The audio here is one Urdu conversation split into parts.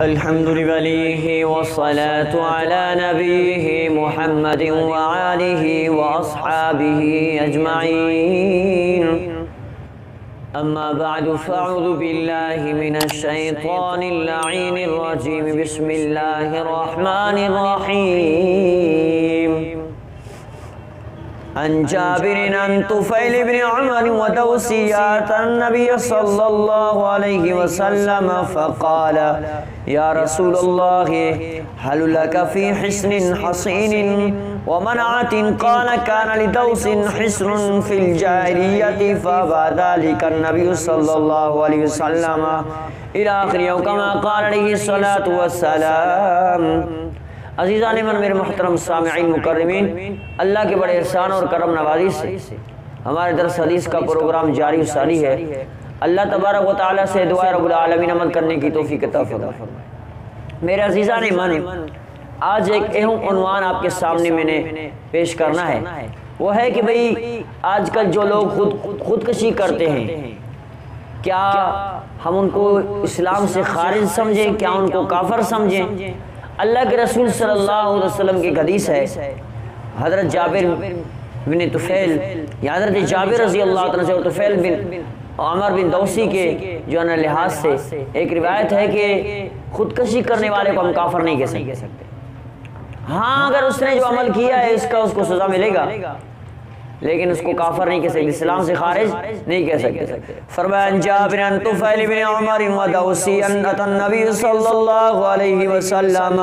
الحمد لله والصلاة على نبيه محمد وآله وأصحابه أجمعين. أما بعد فأعوذ بالله من الشيطان اللعين الرجيم. بسم الله الرحمن الرحيم. عن جابر عن طفيل بن عمر ودوسيات النبي صلى الله عليه وسلم فقال يا رسول الله هل لك في حصن حصين ومنعة؟ قال كان لدوس حصن في الجاهلية فأبى ذلك النبي صلى الله عليه وسلم إلى آخر يوم كما قال عليه الصلاة والسلام. عزیزان من، میرے محترم سامعین مکرمین، اللہ کے بڑے احسان اور کرم نوازی سے ہمارے درس حدیث کا پروگرام جاری و ساری ہے. اللہ تبارک و تعالیٰ سے دعا رب العالمین عمل کرنے کی توفیق عطا فرمائے. میرے عزیزان من، آج ایک اہم عنوان آپ کے سامنے میں نے پیش کرنا ہے. وہ ہے کہ بھئی آج کل جو لوگ خودکشی کرتے ہیں، کیا ہم ان کو اسلام سے خارج سمجھیں؟ کیا ان کو کافر سمجھیں؟ اللہ کے رسول صلی اللہ علیہ وسلم کی حدیث ہے، حضرت جابر بن طفیل یا حضرت جابر رضی اللہ عنہ سے اور طفیل بن عمر بن دوسی کے جو ہے لحاظ سے ایک روایت ہے کہ خودکشی کرنے والے کو ہم کافر نہیں کہہ سکتے. ہاں، اگر اس نے جو عمل کیا ہے اس کو سزا ملے گا، لیکن اس کو کافر نہیں کہہ سکتے، اسلام سے خارج نہیں کہہ سکتے. فرمایا جابر عن طفیل بن عمر ودوسی ان اتى النبي صلی اللہ علیہ وسلم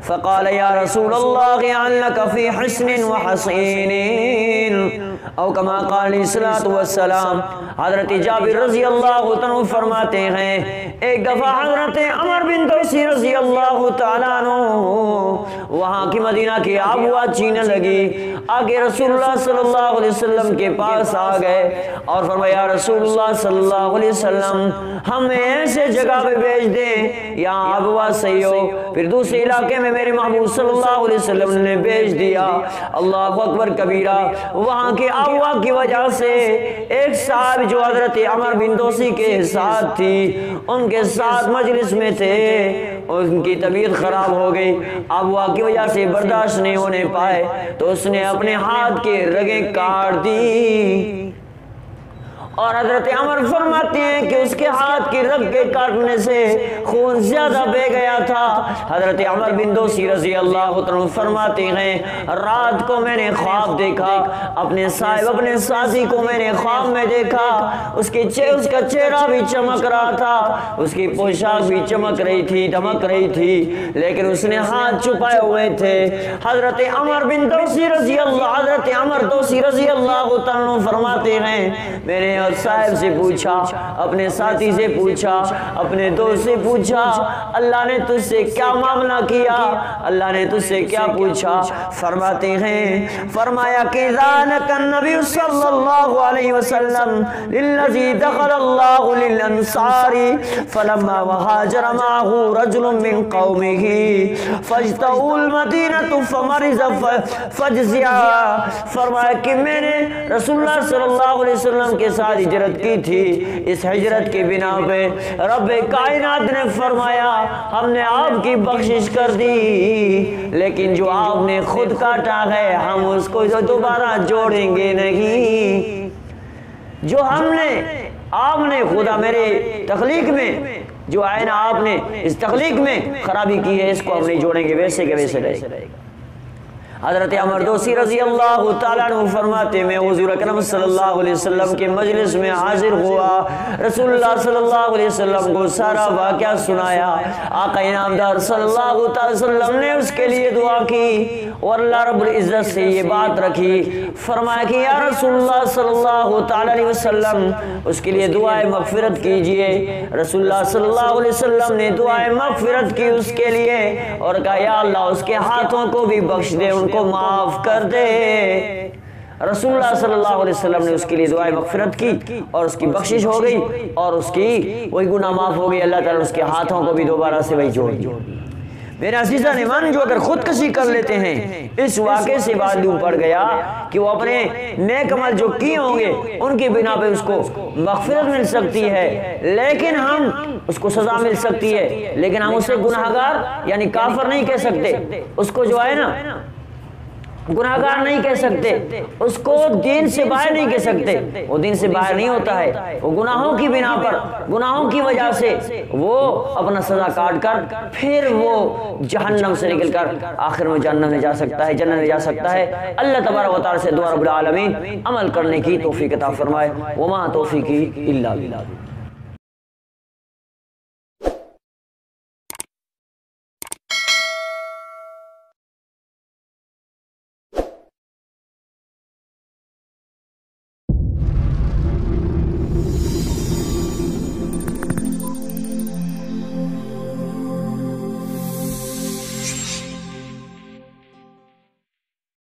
فقال یا رسول اللہ هل لك في حصن وحصين او کما قال علیہ الصلوۃ والسلام. حضرت جابر رضی اللہ عنہ فرماتے ہیں ایک دفعہ حضرت عمر بن دوسی رضی اللہ تعالیٰ عنہ وہاں کی مدینہ کی آب و ہوا چینے لگی، آگے رسول اللہ صلی اللہ علیہ وسلم کے پاس آ گئے اور فرمایا رسول اللہ صلی اللہ علیہ وسلم ہمیں ایسے جگہ پہ بھیج دیں یہاں آب و ہوا صحیح ہو. پھر دوسرے علاقے میں میرے محبوب صلی اللہ علیہ وسلم نے بھیج دیا. اللہ اکبر کبیرہ. وہاں کے آب و ہوا کی وجہ سے ایک صاحب جو حضرت عمر بن دوسی کے ساتھ تھی، ان کے ساتھ مجلس میں تھے، ان کی طبیعت خراب ہو گئی، آب و ہوا کی وجہ سے برداشت نہیں ہونے پائے تو اس نے اپنے ہاتھ کے رگیں کاٹ دی. اور حضرت عمر فرماتے ہیں کہ اس کے ہاتھ کی رگ کے کاٹنے سے خون زیادہ بہہ گیا تھا. حضرت عمر بن دوسی رضی اللہ عنہ فرماتے ہیں رات کو میں نے خواب دیکھا، اپنے صاحب اپنے ساتھی کو میں نے خواب میں دیکھا، اس کا چہرہ بھی چمک رہا تھا، اس کی پوشاک بھی چمک رہی تھی، دمک رہی تھی، لیکن اس نے ہاتھ چھپائے ہوئے تھے. حضرت عمر دوسی رضی اللہ عنہ فرماتے ہیں میں نے صاحب سے پوچھا، اپنے ساتھی سے پوچھا، اپنے دوست سے پوچھا اللہ نے تجھ سے کیا معاملہ کیا، اللہ نے تجھ سے کیا پوچھا؟ فرماتے ہیں فرمایا کہ ذالک النبی صلی اللہ علیہ وسلم للذی دخل اللہ للانصار فلما وہاجر معه رجل من قومه فاجتؤوا المدینة فمرض فجزع. فرمایا کہ میں نے رسول اللہ صلی اللہ علیہ وسلم کے ساتھ ہجرت کی تھی، اس ہجرت کی بنا پہ رب کائنات نے فرمایا ہم نے آپ کی بخشش کر دی، لیکن جو آپ نے خود کاٹا ہے ہم اس کو دوبارہ جوڑیں گے نہیں. جو آپ نے خدا میرے تخلیق میں جو آئین آپ نے اس تخلیق میں خرابی کی ہے اس کو ہم نہیں جوڑیں گے، ویسے کے ویسے رہے گا. حضرت عمر دوسی رضی اللہ تعالیٰ عنہ فرماتے میں حضور اکرم صلی اللہ علیہ وسلم کے مجلس میں حاضر ہوا، رسول اللہ صلی اللہ علیہ وسلم کو سارا واقعہ سنایا. آقا انعامدار صلی اللہ علیہ وسلم نے اس کے لیے دعا کی اور اللہ رب العزت سے یہ بات رکھی، فرمایا کہ یا رسول اللہ صلی اللہ تعالیٰ علیہ وسلم اس کے لیے دعائے مغفرت کیجئے. رسول اللہ صلی اللہ علیہ وسلم نے دعائے مغفرت کی اس کے لیے اور کہا یا اللہ اس کے ہاتھوں کو بھی بخش دے، ان کو معاف کر دے. رسول اللہ صلی اللہ علیہ وسلم نے اس کے لیے دعائے مغفرت کی اور اس کی بخشش ہو گئی اور اس کی وہی گناہ معاف ہو گئی. اللہ تعالیٰ اس کے ہاتھوں کو بھی دوبارہ سے وہی جوڑ دیا. میرے عزیزان ایمان، جو اگر خودکشی کر لیتے ہیں، اس واقعے سے معلوم پڑ گیا کہ وہ اپنے نیک عمل جو کیے ہوں گے ان کی بنا پہ اس کو مغفرت مل سکتی ہے، لیکن ہم اس کو سزا مل سکتی ہے، لیکن ہم اسے گناہگار یعنی کافر نہیں کہہ سکتے، اس کو جو ہے نا گناہگار نہیں کہہ سکتے، اس کو دین سے باہر نہیں کہہ سکتے، وہ دین سے باہر نہیں ہوتا ہے، وہ گناہوں کی بنا پر، گناہوں کی وجہ سے وہ اپنا سزا کاٹ کر پھر وہ جہنم سے نکل کر آخر میں جنت میں جا سکتا ہے، جنت میں جا سکتا ہے۔ اللہ تبارک و تعالی سے دعا رب العالمین عمل کرنے کی توفیق عطا فرمائے۔ وما توفیقی الا باللہ۔